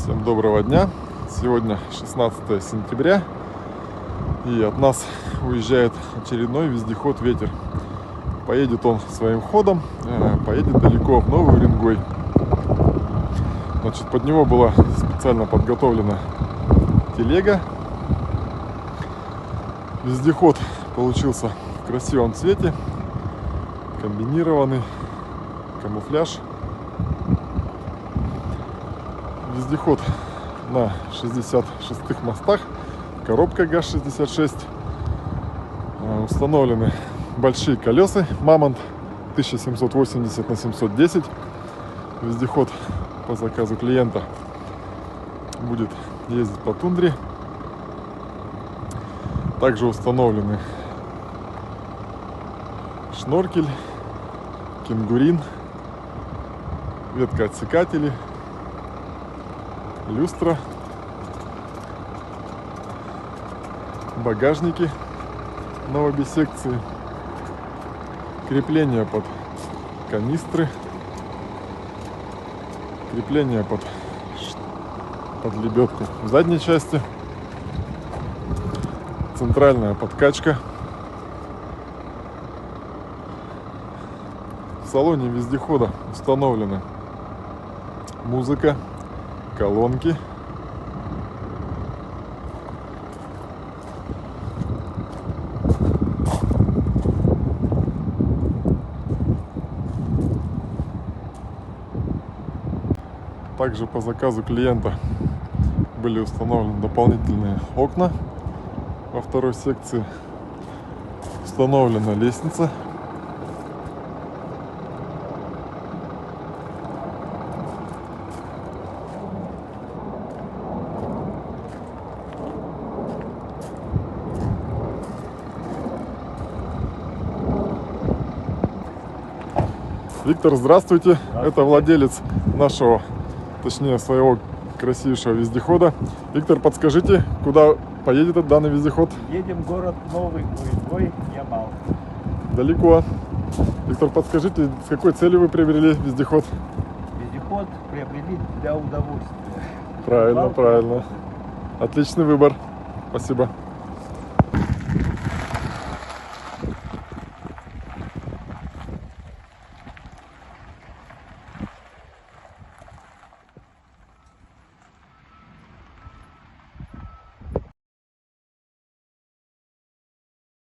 Всем доброго дня! Сегодня 16 сентября, и от нас уезжает очередной вездеход «Ветер». Поедет он своим ходом, поедет далеко, в Новый Уренгой. Значит, под него была специально подготовлена телега. Вездеход получился в красивом цвете, комбинированный, камуфляж. Вездеход на 66-х мостах, коробка ГАЗ-66. Установлены большие колеса Мамонт 1780 на 710. Вездеход по заказу клиента будет ездить по тундре. Также установлены шноркель, кенгурин, веткоотсекатели, люстра, багажники на обе секции, крепление под канистры, крепление под лебедку в задней части, центральная подкачка. В салоне вездехода установлена музыка, колонки, также по заказу клиента были установлены дополнительные окна во второй секции, установлена лестница. Виктор, здравствуйте. Это владелец нашего, точнее своего красивейшего вездехода. Виктор, подскажите, куда поедет данный вездеход? Едем в город Новый Уренгой, Ямал. Далеко. Виктор, подскажите, с какой целью вы приобрели вездеход? Вездеход приобрели для удовольствия. Правильно, правильно. Отличный выбор. Спасибо.